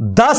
10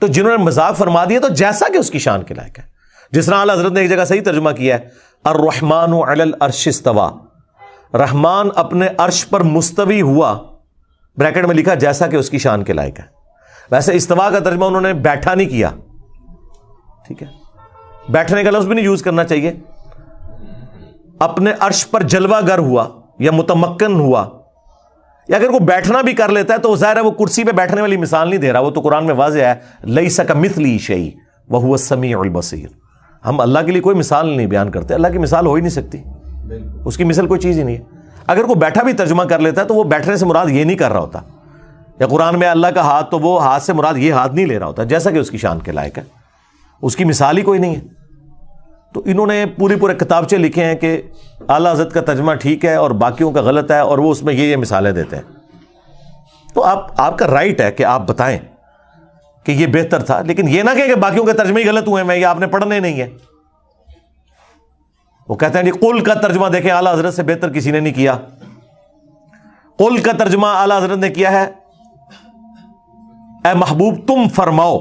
تو جنہوں نے مذاق فرما دیا تو جیسا کہ اس کی شان کے لائق ہے. جس طرح اعلیٰ حضرت نے ایک جگہ صحیح ترجمہ کیا ہے, الرحمن علی العرش استوى, رحمان اپنے عرش پر مستوی ہوا, بریکٹ میں لکھا جیسا کہ اس کی شان کے لائق ہے. ویسے استوا کا ترجمہ انہوں نے بیٹھا نہیں کیا, ٹھیک ہے, بیٹھنے کا لفظ بھی نہیں یوز کرنا چاہیے. اپنے عرش پر جلوہ گر ہوا یا متمکن ہوا, یا اگر وہ بیٹھنا بھی کر لیتا ہے تو ظاہر ہے وہ کرسی پہ بیٹھنے والی مثال نہیں دے رہا, وہ تو قرآن میں واضح ہے لیس کمثلہ شیء وہو السمیع البصیر. ہم اللہ کے لیے کوئی مثال نہیں بیان کرتے, اللہ کی مثال ہو ہی نہیں سکتی, اس کی مثل کوئی چیز ہی نہیں ہے. اگر کوئی بیٹھا بھی ترجمہ کر لیتا ہے تو وہ بیٹھنے سے مراد یہ نہیں کر رہا ہوتا, یا قرآن میں اللہ کا ہاتھ, تو وہ ہاتھ سے مراد یہ ہاتھ نہیں لے رہا ہوتا, جیسا کہ اس کی شان کے لائق ہے, اس کی مثال ہی کوئی نہیں ہے. تو انہوں نے پورے کتابچے لکھے ہیں کہ اعلیٰ حضرت کا ترجمہ ٹھیک ہے اور باقیوں کا غلط ہے, اور وہ اس میں یہ مثالیں دیتے ہیں. تو آپ کا رائٹ ہے کہ آپ بتائیں کہ یہ بہتر تھا, لیکن یہ نہ کہیں کہ باقیوں کے ترجمے ہی غلط ہوئے ہیں, یہ آپ نے پڑھنے نہیں ہے. وہ کہتے ہیں جی قل کا ترجمہ دیکھیں اعلیٰ حضرت سے بہتر کسی نے نہیں کیا. قل کا ترجمہ اعلیٰ حضرت نے کیا ہے اے محبوب تم فرماؤ.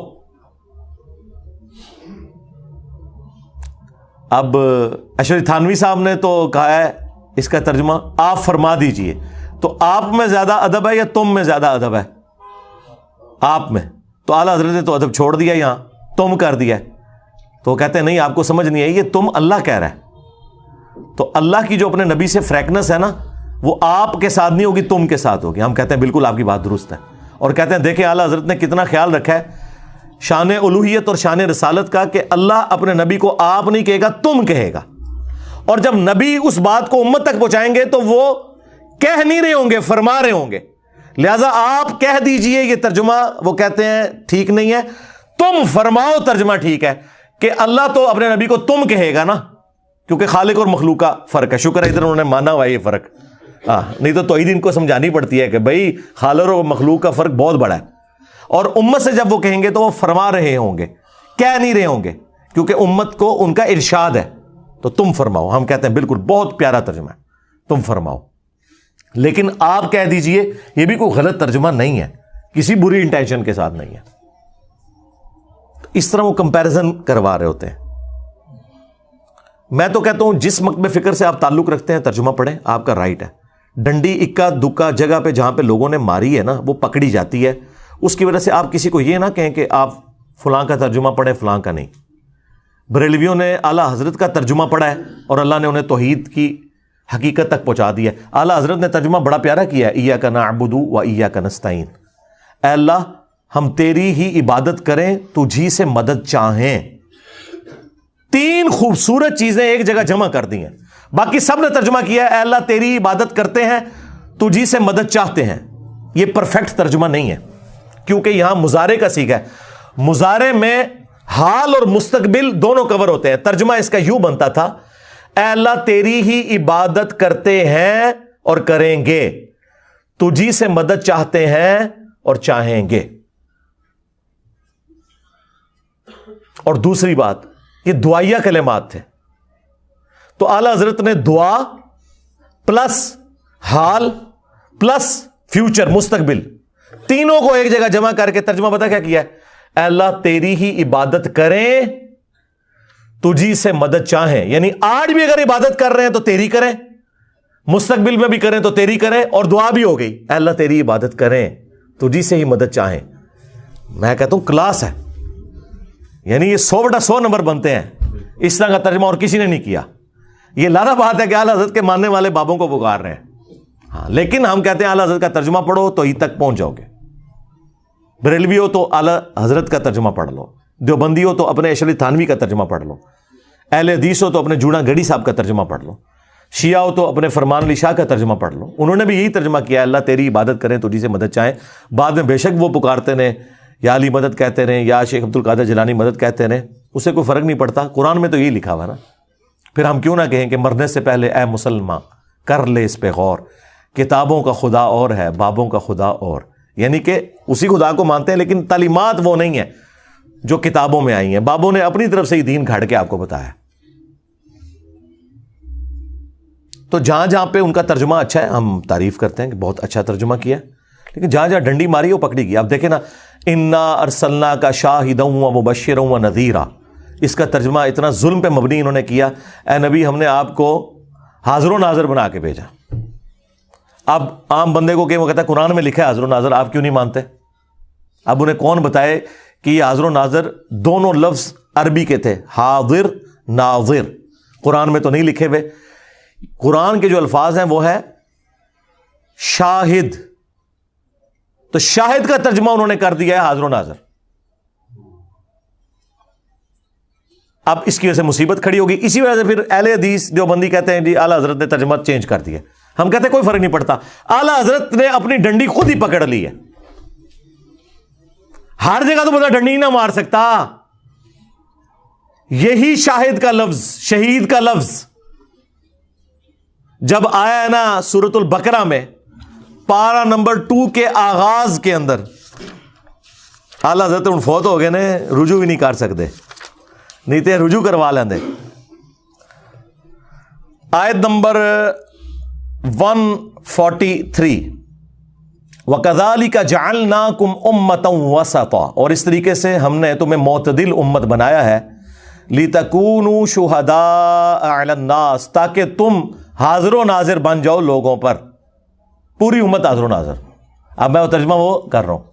اب اشرف تھانوی صاحب نے تو کہا ہے اس کا ترجمہ آپ فرما دیجئے, تو آپ میں زیادہ ادب ہے یا تم میں زیادہ ادب ہے؟ آپ میں. تو اعلیٰ حضرت نے تو ادب چھوڑ دیا, یہاں تم کر دیا. تو وہ کہتے ہیں نہیں آپ کو سمجھ نہیں آئی, یہ تم اللہ کہہ رہا ہے. تو اللہ کی جو اپنے نبی سے فریکنس ہے نا, وہ آپ کے ساتھ نہیں ہوگی, تم کے ساتھ ہوگی. ہم کہتے ہیں بالکل آپ کی بات درست ہے, اور کہتے ہیں دیکھیں اعلیٰ حضرت نے کتنا خیال رکھا ہے شان الوہیت اور شان رسالت کا, کہ اللہ اپنے نبی کو آپ نہیں کہے گا, تم کہے گا. اور جب نبی اس بات کو امت تک پہنچائیں گے تو وہ کہہ نہیں رہے ہوں گے, فرما رہے ہوں گے. لہذا آپ کہہ دیجئے یہ ترجمہ وہ کہتے ہیں ٹھیک نہیں ہے, تم فرماؤ ترجمہ ٹھیک ہے, کہ اللہ تو اپنے نبی کو تم کہے گا نا, کیونکہ خالق اور مخلوق کا فرق ہے. شکر ہے ادھر انہوں نے مانا ہوا یہ فرق, نہیں تو توحید ان کو سمجھانی پڑتی ہے کہ بھائی خالق اور مخلوق کا فرق بہت بڑا ہے. اور امت سے جب وہ کہیں گے تو وہ فرما رہے ہوں گے, کہہ نہیں رہے ہوں گے, کیونکہ امت کو ان کا ارشاد ہے. تو تم فرماؤ, ہم کہتے ہیں بالکل بہت پیارا ترجمہ ہے, تم فرماؤ. لیکن آپ کہہ دیجئے یہ بھی کوئی غلط ترجمہ نہیں ہے, کسی بری انٹینشن کے ساتھ نہیں ہے. اس طرح وہ کمپیریزن کروا رہے ہوتے ہیں. میں تو کہتا ہوں جس مکتب فکر سے آپ تعلق رکھتے ہیں ترجمہ پڑھیں, آپ کا رائٹ ہے. ڈنڈی اکا دکا جگہ پہ جہاں پہ لوگوں نے ماری ہے نا, وہ پکڑی جاتی ہے. اس کی وجہ سے آپ کسی کو یہ نہ کہیں کہ آپ فلاں کا ترجمہ پڑھیں, فلاں کا نہیں. بریلویوں نے اعلیٰ حضرت کا ترجمہ پڑھا ہے اور اللہ نے انہیں توحید کی حقیقت تک پہنچا دیا. اعلیٰ حضرت نے ترجمہ بڑا پیارا کیا ہے, ایاک نعبد و ایاک نستعین. اے اللہ ہم تیری ہی عبادت کریں, تجھی سے مدد چاہیں. 3 خوبصورت چیزیں ایک جگہ جمع کر دی ہیں. باقی سب نے ترجمہ کیا ہے اے اللہ تیری عبادت کرتے ہیں, تجھی سے مدد چاہتے ہیں. یہ پرفیکٹ ترجمہ نہیں ہے, کیونکہ یہاں مضارع کا صیغہ ہے. مضارع میں حال اور مستقبل دونوں کور ہوتے ہیں. ترجمہ اس کا یوں بنتا تھا اے اللہ تیری ہی عبادت کرتے ہیں اور کریں گے, تجھی سے مدد چاہتے ہیں اور چاہیں گے. اور دوسری بات, یہ دعائیہ کلمات تھے. تو اعلیٰ حضرت نے دعا پلس حال پلس فیوچر مستقبل تینوں کو ایک جگہ جمع کر کے ترجمہ پتہ کیا کیا ہے, اے اللہ تیری ہی عبادت کریں, تجھی سے مدد چاہیں. یعنی آج بھی اگر عبادت کر رہے ہیں تو تیری کریں, مستقبل میں بھی کریں تو تیری کریں, اور دعا بھی ہو گئی اے اللہ تیری عبادت کریں, تجھی سے ہی مدد چاہیں. میں کہتا ہوں کلاس ہے, یعنی یہ 100/100 نمبر بنتے ہیں. اس طرح کا ترجمہ اور کسی نے نہیں کیا. یہ لازم بات ہے کہ اعلیٰ حضرت کے ماننے والے بابوں کو پکار رہے ہیں, ہاں, لیکن ہم کہتے ہیں اعلیٰ حضرت کا ترجمہ پڑھو تو ہی تک پہنچ جاؤ گے. بریلوی ہو تو اعلیٰ حضرت کا ترجمہ پڑھ لو, دیوبندی ہو تو اپنے اشرف تھانوی کا ترجمہ پڑھ لو, اہل حدیث ہو تو اپنے جوڑا گڑی صاحب کا ترجمہ پڑھ لو, شیعہ ہو تو اپنے فرمان علی شاہ کا ترجمہ پڑھ لو. انہوں نے بھی یہی ترجمہ کیا, اللہ تیری عبادت کریں تجھی سے مدد چاہیں. بعد میں بے شک وہ پکارتے رہے یا علی مدد کہتے رہے یا شیخ عبد القادر جیلانی مدد کہتے رہے, اس سے کوئی فرق نہیں پڑتا. قرآن میں تو یہی لکھا ہوا نا. پھر ہم کیوں نہ کہیں کہ مرنے سے پہلے اے مسلمان کر لے اس پہ غور, کتابوں کا خدا اور ہے بابوں کا خدا اور. یعنی کہ اسی خدا کو مانتے ہیں لیکن تعلیمات وہ نہیں ہے جو کتابوں میں آئی ہیں. بابوں نے اپنی طرف سے ہی دین گھڑ کے آپ کو بتایا. تو جہاں جہاں پہ ان کا ترجمہ اچھا ہے ہم تعریف کرتے ہیں کہ بہت اچھا ترجمہ کیا ہے, لیکن جہاں جہاں ڈنڈی ماری وہ پکڑی گئی. اب دیکھیں نا, انا ارسلنا کا شاہدا و مبشرا و نذیرا, اس کا ترجمہ اتنا ظلم پہ مبنی انہوں نے کیا, اے نبی ہم نے آپ کو حاضر و ناظر بنا کے بھیجا. اب عام بندے کو کہ وہ کہتا ہے قرآن میں لکھا ہے حاضر و ناظر, آپ کیوں نہیں مانتے؟ اب انہیں کون بتائے کہ یہ حاضر و ناظر دونوں لفظ عربی کے تھے, حاضر ناظر, قرآن میں تو نہیں لکھے ہوئے. قرآن کے جو الفاظ ہیں وہ ہے شاہد, تو شاہد کا ترجمہ انہوں نے کر دیا ہے حاضر و ناظر. اب اس کی وجہ سے مصیبت کھڑی ہوگی. اسی وجہ سے پھر اہل حدیث دیوبندی کہتے ہیں جی اعلیٰ حضرت نے ترجمہ چینج کر دیا. ہم کہتے ہیں کوئی فرق نہیں پڑتا, اعلیٰ حضرت نے اپنی ڈنڈی خود ہی پکڑ لی ہے. ہر جگہ تو بندہ ڈنڈی نہ مار سکتا. یہی شاہد کا لفظ, شہید کا لفظ جب آیا ہے نا سورۃ البقرہ میں پارہ نمبر 2 کے آغاز کے اندر, اعلیٰ حضرت ان فوت ہو گئے نے, رجوع بھی نہیں کر سکتے, نہیں تو رجوع کروا لیندے. آیت نمبر 143, وَكَذَلِكَ جَعَلْنَاكُمْ أُمَّةً وَسَطًا, اور اس طریقے سے ہم نے تمہیں معتدل امت بنایا ہے, لِتَكُونُوا شُهَدَاءَ عَلَى النَّاسِ, تاکہ تم حاضر و ناظر بن جاؤ لوگوں پر. پوری امت حاضر و ناظر. اب میں وہ ترجمہ وہ کر رہا ہوں.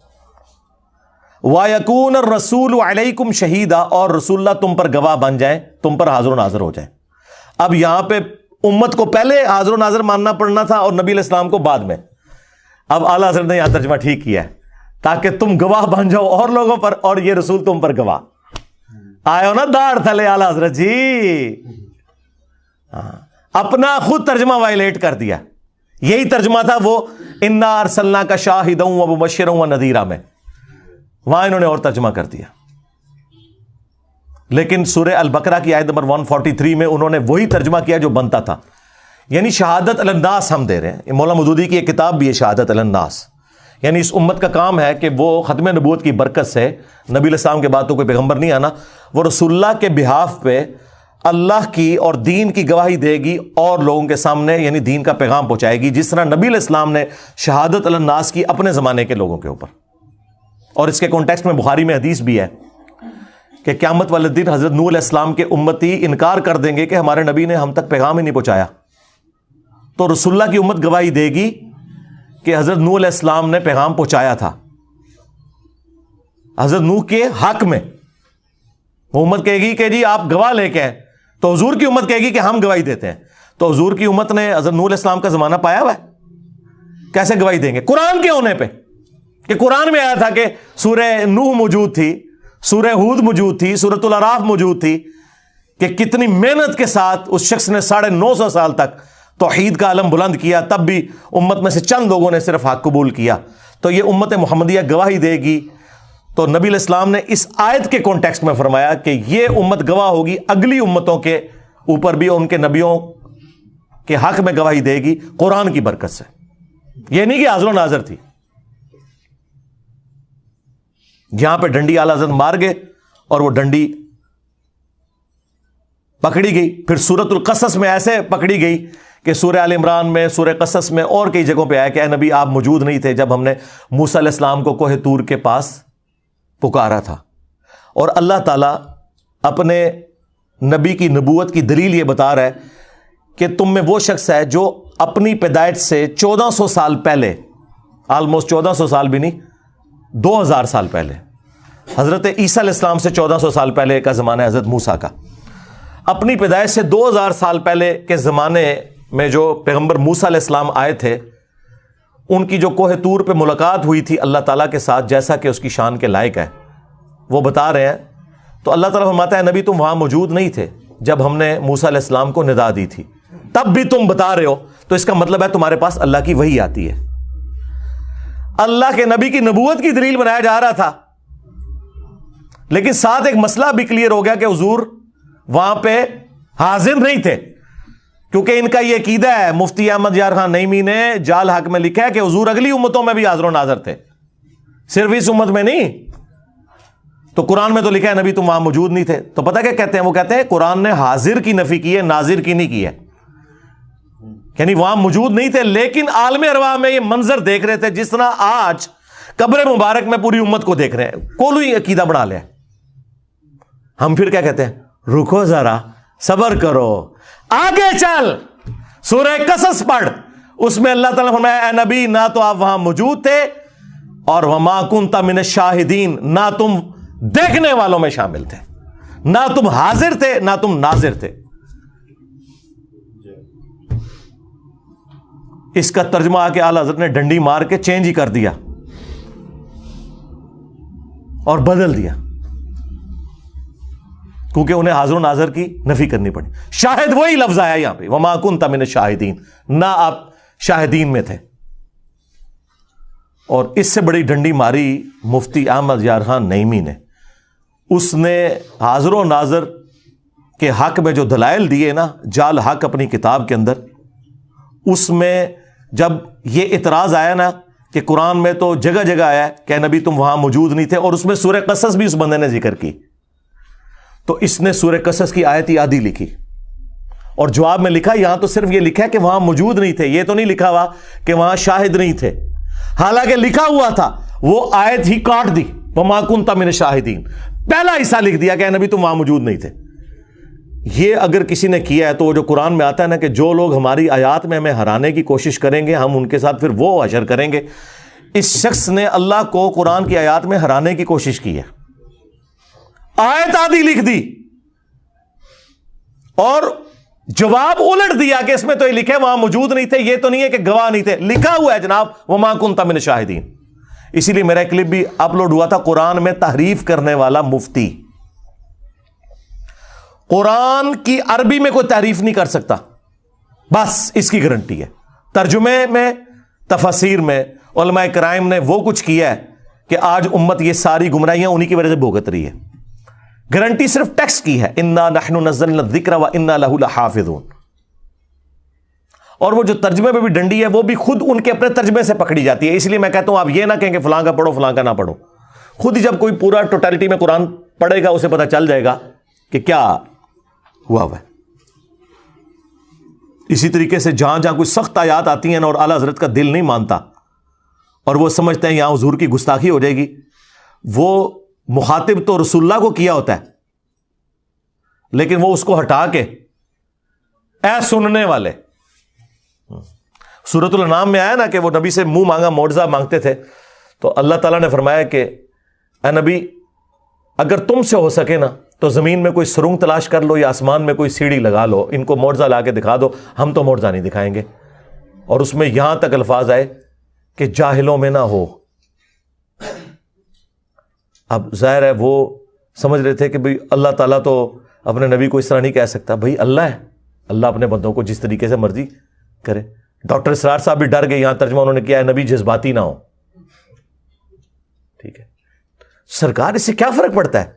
وَيَكُونَ الرَّسُولُ عَلَيْكُمْ شَهِيدًا, اور رسول اللہ تم پر گواہ بن جائیں, تم پر حاضر و ناظر ہو جائیں. اب یہاں پہ امت کو پہلے حاضر و ناظر ماننا پڑنا تھا اور نبی علیہ السلام کو بعد میں. اب اعلیٰ حضرت نے یہاں ترجمہ ٹھیک کیا ہے, تاکہ تم گواہ بن جاؤ اور لوگوں پر, اور یہ رسول تم پر گواہ. آئے ہو نا داڑھ تھلے اعلیٰ حضرت جی, اپنا خود ترجمہ وائلیٹ کر دیا. یہی ترجمہ تھا وہ انا ارسلناک شاہدا و مبشرا و نذیرا میں, وہاں انہوں نے اور ترجمہ کر دیا. لیکن سورہ البقرہ کی آیت نمبر 143 میں انہوں نے وہی ترجمہ کیا جو بنتا تھا, یعنی شہادت علی الناس ہم دے رہے ہیں. مولانا مودودی کی ایک کتاب بھی ہے شہادت علی الناس, یعنی اس امت کا کام ہے کہ وہ ختم نبوت کی برکت سے, نبی علیہ السلام کے بعد تو کوئی پیغمبر نہیں آنا, وہ رسول اللہ کے بہاف پہ اللہ کی اور دین کی گواہی دے گی اور لوگوں کے سامنے, یعنی دین کا پیغام پہنچائے گی, جس طرح نبی علیہ السلام نے شہادت علی الناس کی اپنے زمانے کے لوگوں کے اوپر. اور اس کے کانٹیکسٹ میں بخاری میں حدیث بھی ہے کہ قیامت والے دن حضرت نوح علیہ السلام کے امتی انکار کر دیں گے کہ ہمارے نبی نے ہم تک پیغام ہی نہیں پہنچایا, تو رسول اللہ کی امت گواہی دے گی کہ حضرت نوح علیہ السلام نے پیغام پہنچایا تھا حضرت نوح کے حق میں. وہ امت کہے گی کہ جی آپ گواہ لے کے ہیں, تو حضور کی امت کہے گی کہ ہم گواہی دیتے ہیں. تو حضور کی امت نے حضرت نوح علیہ السلام کا زمانہ پایا ہوا ہے, کیسے گواہی دیں گے؟ قرآن کے ہونے پہ, کہ قرآن میں آیا تھا کہ سورہ نوح موجود تھی, سورہ ہود موجود تھی, سورۃ الاعراف موجود تھی, کہ کتنی محنت کے ساتھ اس شخص نے 950 سال تک توحید کا علم بلند کیا, تب بھی امت میں سے چند لوگوں نے صرف حق قبول کیا. تو یہ امت محمدیہ گواہی دے گی. تو نبی علیہ السلام نے اس آیت کے کانٹیکسٹ میں فرمایا کہ یہ امت گواہ ہوگی اگلی امتوں کے اوپر بھی, ان کے نبیوں کے حق میں گواہی دے گی قرآن کی برکت سے. یہ نہیں کہ حاضر و ناظر تھی. یہاں پہ ڈنڈی اعلیٰ حضرت مار گئے اور وہ ڈنڈی پکڑی گئی. پھر سورۃ القصص میں ایسے پکڑی گئی کہ سورہ آل عمران میں, سورہ قصص میں اور کئی جگہوں پہ آیا کہ اے نبی آپ موجود نہیں تھے جب ہم نے موسیٰ علیہ السلام کو کوہ طور کے پاس پکارا تھا. اور اللہ تعالیٰ اپنے نبی کی نبوت کی دلیل یہ بتا رہا ہے کہ تم میں وہ شخص ہے جو اپنی پیدائش سے 1400 سال پہلے, آلموسٹ 1400 سال بھی نہیں, 2000 سال پہلے, حضرت عیسیٰ علیہ السلام سے 1400 سال پہلے کا زمانہ ہے حضرت موسیٰ کا. اپنی پیدائش سے 2000 سال پہلے کے زمانے میں جو پیغمبر موسیٰ علیہ السلام آئے تھے, ان کی جو کوہ طور پہ ملاقات ہوئی تھی اللہ تعالیٰ کے ساتھ, جیسا کہ اس کی شان کے لائق ہے, وہ بتا رہے ہیں. تو اللہ تعالیٰ فرماتا ہے نبی تم وہاں موجود نہیں تھے جب ہم نے موسیٰ علیہ السلام کو ندا دی تھی, تب بھی تم بتا رہے ہو, تو اس کا مطلب ہے تمہارے پاس اللہ کی وحی آتی ہے. اللہ کے نبی کی نبوت کی دلیل بنایا جا رہا تھا, لیکن ساتھ ایک مسئلہ بھی کلیئر ہو گیا کہ حضور وہاں پہ حاضر نہیں تھے, کیونکہ ان کا یہ عقیدہ ہے. مفتی احمد یار خان نعیمی نے جال حق میں لکھا ہے کہ حضور اگلی امتوں میں بھی حاضر و ناظر تھے, صرف اس امت میں نہیں. تو قرآن میں تو لکھا ہے نبی تم وہاں موجود نہیں تھے. تو پتہ کیا کہتے ہیں؟ وہ کہتے ہیں قرآن نے حاضر کی نفی کی ہے, ناظر کی نہیں کی ہے. یعنی وہاں موجود نہیں تھے، لیکن عالم ارواح میں یہ منظر دیکھ رہے تھے جس طرح آج قبر مبارک میں پوری امت کو دیکھ رہے ہیں. کوئی عقیدہ بنا لیا. ہم پھر کیا کہتے ہیں؟ رکو ذرا، صبر کرو، آگے چل. سورہ قصص پڑھ، اس میں اللہ تعالیٰ نے فرمایا اے نبی نہ تو آپ وہاں موجود تھے اور وما کنت من الشاہدین، نہ تم دیکھنے والوں میں شامل تھے، نہ تم حاضر تھے نہ تم ناظر تھے. اس کا ترجمہ آ کے اعلیٰ حضرت نے ڈنڈی مار کے چینج ہی کر دیا اور بدل دیا، کیونکہ انہیں حاضر و ناظر کی نفی کرنی پڑی. شاہد وہی لفظ آیا یہاں پہ، وما کنت من الشاہدین، نہ آپ شاہدین میں تھے. اور اس سے بڑی ڈنڈی ماری مفتی احمد یار خان نعیمی نے. اس نے حاضر و ناظر کے حق میں جو دلائل دیے نا، جال حق اپنی کتاب کے اندر، اس میں جب یہ اعتراض آیا نا کہ قرآن میں تو جگہ جگہ آیا کہ نبی تم وہاں موجود نہیں تھے، اور اس میں سورہ قصص بھی اس بندے نے ذکر کی، تو اس نے سورہ قصص کی آیت آدھی لکھی اور جواب میں لکھا یہاں تو صرف یہ لکھا ہے کہ وہاں موجود نہیں تھے، یہ تو نہیں لکھا ہوا کہ وہاں شاہد نہیں تھے. حالانکہ لکھا ہوا تھا، وہ آیت ہی کاٹ دی، وما کنت من الشاہدین، پہلا حصہ لکھ دیا کہ نبی تم وہاں موجود نہیں تھے. یہ اگر کسی نے کیا ہے تو وہ جو قرآن میں آتا ہے نا کہ جو لوگ ہماری آیات میں ہمیں ہرانے کی کوشش کریں گے ہم ان کے ساتھ پھر وہ حشر کریں گے، اس شخص نے اللہ کو قرآن کی آیات میں ہرانے کی کوشش کی ہے. آیت آدھی لکھ دی اور جواب الٹ دیا کہ اس میں تو یہ لکھے وہاں موجود نہیں تھے، یہ تو نہیں ہے کہ گواہ نہیں تھے، لکھا ہوا ہے جناب وما کنت من الشاہدین. اسی لیے میرا کلپ بھی اپلوڈ ہوا تھا، قرآن میں تحریف کرنے والا مفتی. قرآن کی عربی میں کوئی تحریف نہیں کر سکتا، بس اس کی گارنٹی ہے. ترجمے میں، تفاسیر میں علماء کرام نے وہ کچھ کیا ہے کہ آج امت یہ ساری گمراہیاں انہی کی وجہ سے بھگت رہی ہے. گارنٹی صرف ٹیکسٹ کی ہے، انا نحن نزلنا الذکر وانا لہ لحافظون. اور وہ جو ترجمے میں بھی ڈنڈی ہے وہ بھی خود ان کے اپنے ترجمے سے پکڑی جاتی ہے. اس لیے میں کہتا ہوں آپ یہ نہ کہیں کہ فلاں کا پڑھو فلاں کا نہ پڑھو. خود ہی جب کوئی پورا ٹوٹالٹی میں قرآن پڑھے گا اسے پتہ چل جائے گا کہ کیا ہوا ہوا ہے. اسی طریقے سے جہاں جہاں کوئی سخت آیات آتی ہیں نا اور اعلیٰ حضرت کا دل نہیں مانتا اور وہ سمجھتے ہیں یہاں حضور کی گستاخی ہو جائے گی، وہ مخاطب تو رسول اللہ کو کیا ہوتا ہے، لیکن وہ اس کو ہٹا کے اے سننے والے. سورۃ الانعام میں آیا نا کہ وہ نبی سے منہ مانگا معجزہ مانگتے تھے، تو اللہ تعالیٰ نے فرمایا کہ اے نبی اگر تم سے ہو سکے نا تو زمین میں کوئی سرنگ تلاش کر لو یا آسمان میں کوئی سیڑھی لگا لو، ان کو معجزہ لا کے دکھا دو، ہم تو معجزہ نہیں دکھائیں گے. اور اس میں یہاں تک الفاظ آئے کہ جاہلوں میں نہ ہو. اب ظاہر ہے وہ سمجھ رہے تھے کہ بھئی اللہ تعالیٰ تو اپنے نبی کو اس طرح نہیں کہہ سکتا. بھئی اللہ ہے، اللہ اپنے بندوں کو جس طریقے سے مرضی کرے. ڈاکٹر اسرار صاحب بھی ڈر گئے، یہاں ترجمہ انہوں نے کیا ہے نبی جذباتی نہ ہو. ٹھیک ہے سرکار، اس سے کیا فرق پڑتا ہے؟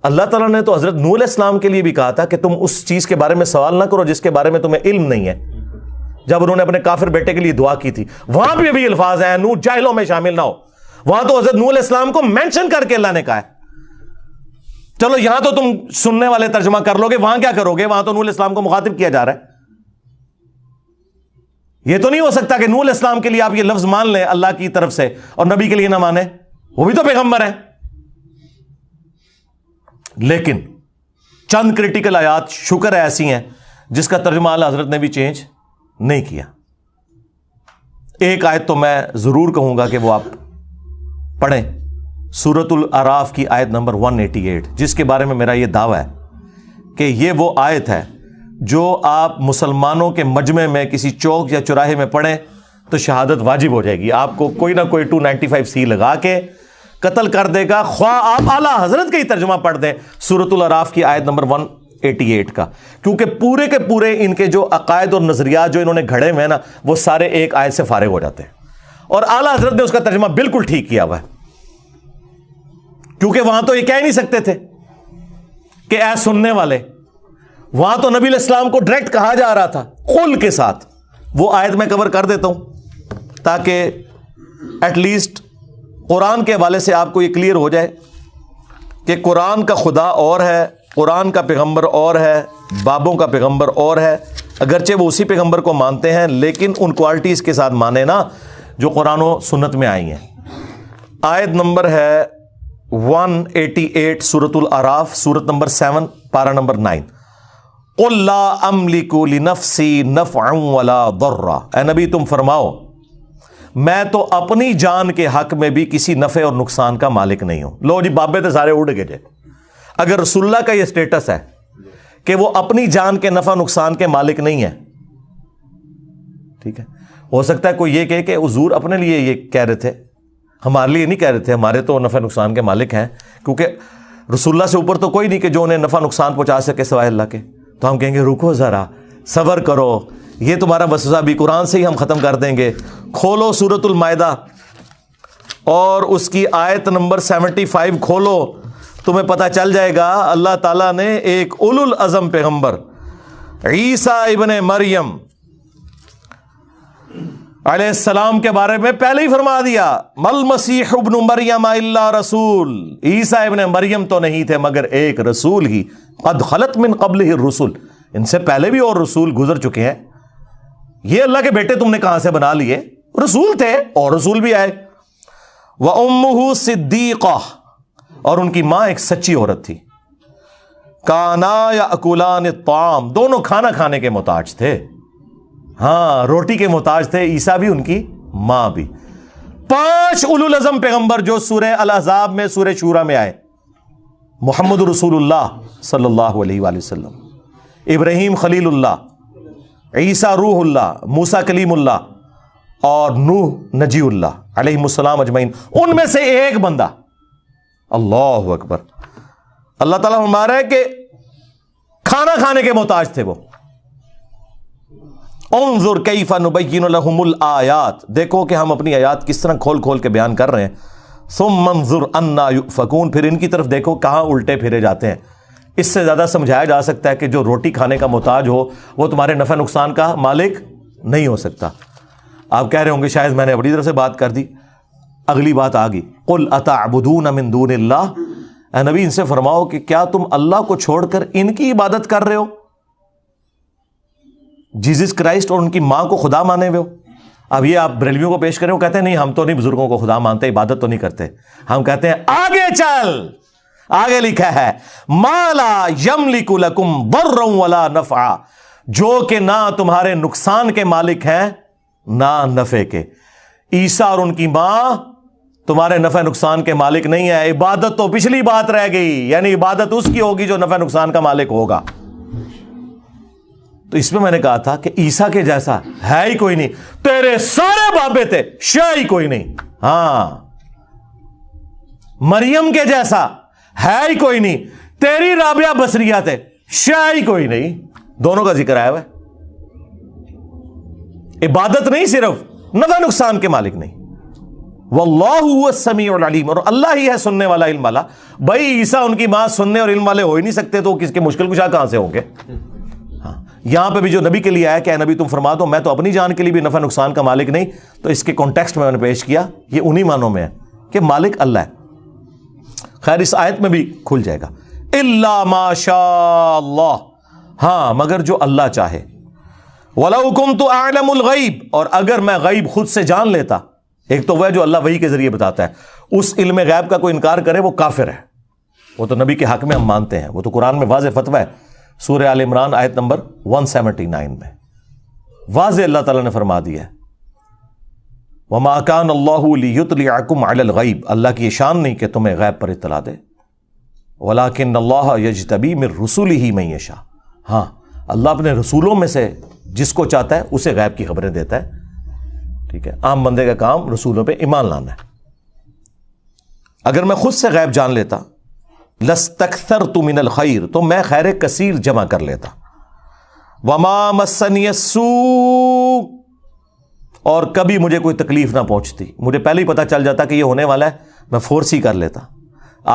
اللہ تعالیٰ نے تو حضرت نوح علیہ السلام کے لیے بھی کہا تھا کہ تم اس چیز کے بارے میں سوال نہ کرو جس کے بارے میں تمہیں علم نہیں ہے، جب انہوں نے اپنے کافر بیٹے کے لیے دعا کی تھی. وہاں بھی ابھی الفاظ ہیں نوح جاہلوں میں شامل نہ ہو. وہاں تو حضرت نوح علیہ السلام کو مینشن کر کے اللہ نے کہا ہے. چلو یہاں تو تم سننے والے ترجمہ کر لو گے، وہاں کیا کرو گے؟ وہاں تو نوح علیہ السلام کو مخاطب کیا جا رہا ہے. یہ تو نہیں ہو سکتا کہ نوح علیہ السلام کے لیے آپ یہ لفظ مان لیں اللہ کی طرف سے اور نبی کے لیے نہ مانیں، وہ بھی تو پیغمبر ہیں. لیکن چند کریٹیکل آیات شکر ہے ایسی ہیں جس کا ترجمہ اعلیٰ حضرت نے بھی چینج نہیں کیا. ایک آیت تو میں ضرور کہوں گا کہ وہ آپ پڑھیں، سورۃ الاعراف کی آیت نمبر 188، جس کے بارے میں میرا یہ دعویٰ ہے کہ یہ وہ آیت ہے جو آپ مسلمانوں کے مجمع میں کسی چوک یا چوراہے میں پڑھیں تو شہادت واجب ہو جائے گی. آپ کو کوئی نہ کوئی 295C لگا کے قتل کر دے گا، خواہ آپ اعلیٰ حضرت کا ہی ترجمہ پڑھ دیں سورۃ الاعراف کی آیت نمبر 188 کا، کیونکہ پورے کے پورے ان کے جو عقائد اور نظریات جو انہوں نے گھڑے ہوئے ہیں نا وہ سارے ایک آیت سے فارغ ہو جاتے ہیں. اور اعلیٰ حضرت نے اس کا ترجمہ بالکل ٹھیک کیا ہوا ہے، کیونکہ وہاں تو یہ کہہ نہیں سکتے تھے کہ اے سننے والے. وہاں تو نبی علیہ السلام کو ڈائریکٹ کہا جا رہا تھا قل کے ساتھ. وہ آیت میں کور کر دیتا ہوں تاکہ ایٹ لیسٹ قرآن کے حوالے سے آپ کو یہ کلیئر ہو جائے کہ قرآن کا خدا اور ہے، قرآن کا پیغمبر اور ہے، بابوں کا پیغمبر اور ہے، اگرچہ وہ اسی پیغمبر کو مانتے ہیں لیکن ان کوالٹیز کے ساتھ مانے نا جو قرآن و سنت میں آئی ہیں. آیت نمبر ہے 188 سورۃ الاعراف، سورت نمبر 7 پارہ نمبر 9. قل لا املک لنفسی نفعا ولا ضرا، اے نبی تم فرماؤ میں تو اپنی جان کے حق میں بھی کسی نفع اور نقصان کا مالک نہیں ہوں. لو جی بابے تو سارے اڑ گئے. اگر رسول اللہ کا یہ سٹیٹس ہے کہ وہ اپنی جان کے نفع نقصان کے مالک نہیں ہے، ٹھیک ہے، ہو سکتا ہے کوئی یہ کہے کہ حضور اپنے لیے یہ کہہ رہے تھے، ہمارے لیے نہیں کہہ رہے تھے، ہمارے تو نفع نقصان کے مالک ہیں، کیونکہ رسول اللہ سے اوپر تو کوئی نہیں کہ جو انہیں نفع نقصان پہنچا سکے سوائے اللہ کے. تو ہم کہیں گے رکو ذرا، صبر کرو، یہ تمہارا وسوسہ بھی قرآن سے ہی ہم ختم کر دیں گے. کھولو سورۃ المائدہ اور اس کی آیت نمبر 75 کھولو، تمہیں پتہ چل جائے گا اللہ تعالیٰ نے ایک اولو العزم پیغمبر عیسیٰ ابن مریم علیہ السلام کے بارے میں پہلے ہی فرما دیا، مل مسیح ابن مریم الا رسول، عیسیٰ ابن مریم تو نہیں تھے مگر ایک رسول ہی، قد خلت من قبلہ الرسل، ان سے پہلے بھی اور رسول گزر چکے ہیں. یہ اللہ کے بیٹے تم نے کہاں سے بنا لیے؟ رسول تھے اور رسول بھی آئے. وَأُمُّهُ صِدِّيقَةٌ، اور ان کی ماں ایک سچی عورت تھی. كَانَا يَأْكُلَانِ الطَّعَامَ، دونوں کھانا کھانے کے محتاج تھے، ہاں روٹی کے محتاج تھے، عیسیٰ بھی ان کی ماں بھی. 5 اولو العزم پیغمبر جو سورہ الاحزاب میں سورہ شورى میں آئے، محمد رسول اللہ صلی اللہ علیہ وآلہ وسلم، ابراہیم خلیل اللہ، عیسیٰ روح اللہ، موسیٰ کلیم اللہ اور نوح نجی اللہ علیہ السلام اجمعین، ان میں سے ایک بندہ، اللہ اکبر، اللہ تعالیٰ فرما رہا ہے کہ کھانا کھانے کے محتاج تھے وہ. انظر کیف نبین لہم الآیات، دیکھو کہ ہم اپنی آیات کس طرح کھول کھول کے بیان کر رہے ہیں. ثم انظر انا یؤفکون، پھر ان کی طرف دیکھو کہاں الٹے پھرے جاتے ہیں. اس سے زیادہ سمجھایا جا سکتا ہے کہ جو روٹی کھانے کا محتاج ہو وہ تمہارے نفع نقصان کا مالک نہیں ہو سکتا. آپ کہہ رہے ہوں گے شاید میں نے اپنی طرف سے بات کر دی. اگلی بات آ گئی، قل اتعبدون من دون اللہ، اے نبی ان سے فرماؤ کہ کیا تم اللہ کو چھوڑ کر ان کی عبادت کر رہے ہو؟ جیزس کرائسٹ اور ان کی ماں کو خدا مانے ہوئے ہو. اب یہ آپ بریلویوں کو پیش کریں، وہ کہتے ہیں نہیں ہم تو نہیں بزرگوں کو خدا مانتے، عبادت تو نہیں کرتے. ہم کہتے ہیں آگے چل، آگے لکھا ہے ما لا یملک لکم ضرا ولا نفعا، جو کہ نہ تمہارے نقصان کے مالک ہیں نہ نفع کے. عیسیٰ اور ان کی ماں تمہارے نفع نقصان کے مالک نہیں ہے. عبادت تو پچھلی بات رہ گئی، یعنی عبادت اس کی ہوگی جو نفع نقصان کا مالک ہوگا. تو اس میں میں نے کہا تھا کہ عیسیٰ کے جیسا ہے ہی کوئی نہیں، تیرے سارے بابے تھے شاہ ہی کوئی نہیں. ہاں مریم کے جیسا ہے ہی کوئی نہیں، تیری رابعہ بصریہ تھے شاہ ہی کوئی نہیں. دونوں کا ذکر آیا ہوا ہے. عبادت نہیں، صرف نفع نقصان کے مالک نہیں. واللہ هو السمیع العلیم، اور اللہ ہی ہے سننے والا علم والا. بھائی عیسیٰ ان کی ماں سننے اور علم والے ہو ہی نہیں سکتے تو کس کے مشکل کشا کہاں سے ہوں گے؟ ہاں یہاں پہ بھی جو نبی کے لیے آیا کہ اے نبی تم فرما دو میں تو اپنی جان کے لیے بھی نفع نقصان کا مالک نہیں، تو اس کے کانٹیکسٹ میں نے پیش کیا، یہ انہی معنوں میں ہے کہ مالک اللہ ہے. خیر اس آیت میں بھی کھل جائے گا الا ما شاء اللہ، ہاں مگر جو اللہ چاہے. وَلَوْ كُنْتُ أَعْلَمُ الْغَيْبِ، اور اگر میں غیب خود سے جان لیتا. ایک تو وہ جو اللہ وحی کے ذریعے بتاتا ہے، اس علم غیب کا کوئی انکار کرے وہ کافر ہے. وہ تو نبی کے حق میں ہم مانتے ہیں، وہ تو قرآن میں واضح فتویٰ ہے. سورہ آل عمران آیت نمبر 179 میں واضح اللہ تعالیٰ نے فرما دیا ہے وَمَا كَانَ اللَّهُ لِيُطْلِعَكُمْ عَلَى الْغَيْبِ، اللہ کی شان نہیں کہ تمہیں غیب پر اطلاع دے. وَلَكِنَّ اللَّهَ يَجْتَبِي مِن رُسُلِهِ مَن يَشَاءُ، ہاں اللہ اپنے رسولوں میں سے جس کو چاہتا ہے اسے غیب کی خبریں دیتا ہے. ٹھیک ہے، عام بندے کا کام رسولوں پہ ایمان لانا ہے. اگر میں خود سے غیب جان لیتا لَسْتَكْثَرْتُ مِنَ الْخَيْرِ، تو میں خیر کثیر جمع کر لیتا. وَمَا مَسَّنِيَ السُّوءُ، اور کبھی مجھے کوئی تکلیف نہ پہنچتی. مجھے پہلے ہی پتہ چل جاتا کہ یہ ہونے والا ہے، میں فورس ہی کر لیتا.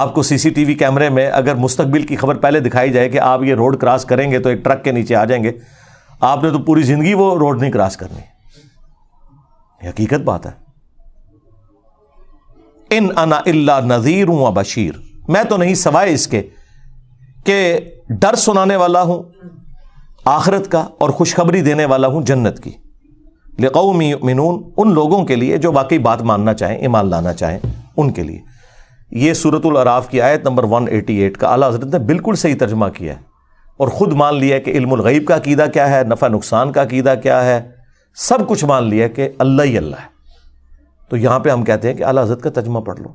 آپ کو سی سی ٹی وی کیمرے میں اگر مستقبل کی خبر پہلے دکھائی جائے کہ آپ یہ روڈ کراس کریں گے تو ایک ٹرک کے نیچے آ جائیں گے، آپ نے تو پوری زندگی وہ روڈ نہیں کراس کرنی. یہ حقیقت بات ہے. ان انا الا نذیر و بشیر، میں تو نہیں سوائے اس کے کہ ڈر سنانے والا ہوں آخرت کا اور خوشخبری دینے والا ہوں جنت کی، لقوم یؤمنون، ان لوگوں کے لیے جو واقعی بات ماننا چاہیں، ایمان لانا چاہیں، ان کے لیے۔ یہ سورۃ الاعراف کی آیت نمبر 188 کا اعلیٰ حضرت نے بالکل صحیح ترجمہ کیا ہے اور خود مان لیا کہ علم الغیب کا عقیدہ کیا ہے، نفع نقصان کا عقیدہ کیا ہے، سب کچھ مان لیا کہ اللہ ہی اللہ ہے۔ تو یہاں پہ ہم کہتے ہیں کہ اعلیٰ حضرت کا ترجمہ پڑھ لو۔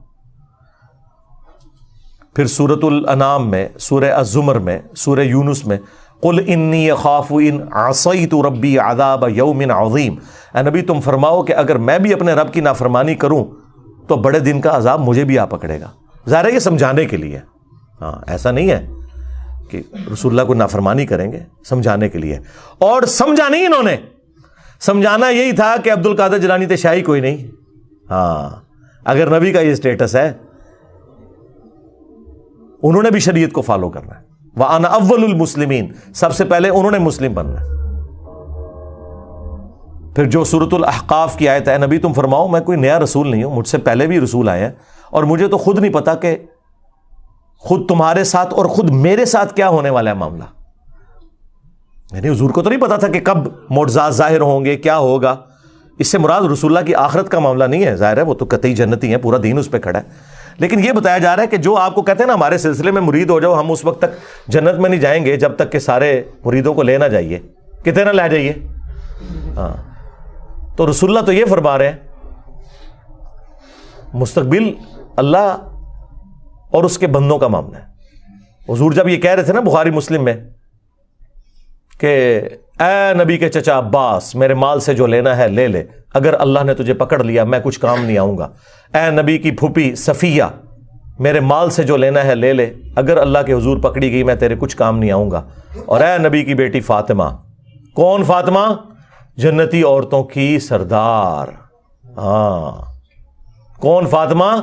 پھر سورۃ الانعام میں، سورہ الزمر میں، سورہ یونس میں، قل انی اخاف ان عصیت ربی عذاب یوم عظیم، اے نبی تم فرماؤ کہ اگر میں بھی اپنے رب کی نافرمانی کروں تو بڑے دن کا عذاب مجھے بھی آ پکڑے گا۔ ظاہر ہے یہ سمجھانے کے لیے، ہاں ایسا نہیں ہے کہ رسول اللہ کو نافرمانی کریں گے، سمجھانے کے لیے۔ اور سمجھا نہیں انہوں نے، سمجھانا یہی تھا کہ عبد القادر جیلانی تے شاہی کوئی نہیں۔ ہاں اگر نبی کا یہ سٹیٹس ہے، انہوں نے بھی شریعت کو فالو کرنا ہے۔ وَأَنَا أَوَّلُ الْمُسْلِمِينَ، سب سے پہلے انہوں نے مسلم بننا ہے۔ پھر جو سورۃ الاحقاف کی آیت ہے، نبی تم فرماؤ میں کوئی نیا رسول نہیں ہوں، مجھ سے پہلے بھی رسول آئے ہیں اور مجھے تو خود نہیں پتا کہ خود تمہارے ساتھ اور خود میرے ساتھ کیا ہونے والا ہے معاملہ۔ یعنی حضور کو تو نہیں پتا تھا کہ کب معجزات ظاہر ہوں گے، کیا ہوگا۔ اس سے مراد رسول اللہ کی آخرت کا معاملہ نہیں ہے، ظاہر ہے وہ تو قطعی جنتی ہیں، پورا دین اس پہ کھڑا ہے۔ لیکن یہ بتایا جا رہا ہے کہ جو آپ کو کہتے ہیں نا ہمارے سلسلے میں مرید ہو جاؤ، ہم اس وقت تک جنت میں نہیں جائیں گے جب تک کہ سارے مریدوں کو لے نہ جائیے، کتنے نہ لے جائیے۔ ہاں تو رسول اللہ تو یہ فرما رہے ہیں مستقبل اللہ اور اس کے بندوں کا معاملہ ہے۔ حضور جب یہ کہہ رہے تھے نا بخاری مسلم میں کہ اے نبی کے چچا عباس میرے مال سے جو لینا ہے لے لے، اگر اللہ نے تجھے پکڑ لیا میں کچھ کام نہیں آؤں گا۔ اے نبی کی پھوپھی صفیہ میرے مال سے جو لینا ہے لے لے، اگر اللہ کے حضور پکڑی گئی میں تیرے کچھ کام نہیں آؤں گا۔ اور اے نبی کی بیٹی فاطمہ، کون فاطمہ؟ جنتی عورتوں کی سردار۔ ہاں کون فاطمہ؟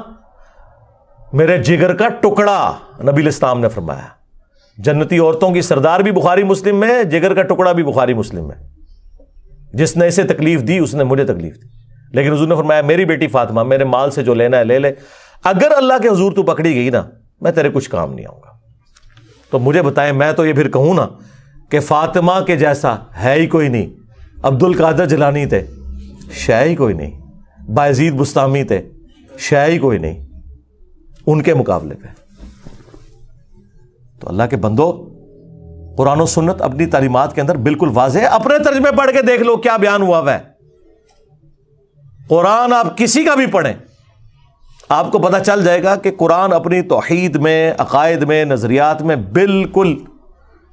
میرے جگر کا ٹکڑا، نبی الاسلام نے فرمایا۔ جنتی عورتوں کی سردار بھی بخاری مسلم میں، جگر کا ٹکڑا بھی بخاری مسلم میں۔ جس نے اسے تکلیف دی اس نے مجھے تکلیف دی، لیکن حضور نے فرمایا میری بیٹی فاطمہ میرے مال سے جو لینا ہے لے لے، اگر اللہ کے حضور تو پکڑی گئی نا میں تیرے کچھ کام نہیں آؤں گا۔ تو مجھے بتائیں، میں تو یہ پھر کہوں نا کہ فاطمہ کے جیسا ہے ہی کوئی نہیں، عبد القادر جیلانی تھے شے ہی کوئی نہیں، بایزید بستامی تھے شے ہی کوئی نہیں ان کے مقابلے پہ۔ تو اللہ کے بندو، قرآن و سنت اپنی تعلیمات کے اندر بالکل واضح ہے، اپنے ترجمے پڑھ کے دیکھ لو کیا بیان ہوا ہے۔ قرآن آپ کسی کا بھی پڑھیں، آپ کو پتہ چل جائے گا کہ قرآن اپنی توحید میں، عقائد میں، نظریات میں بالکل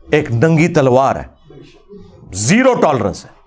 ایک ننگی تلوار ہے، زیرو ٹالرنس ہے۔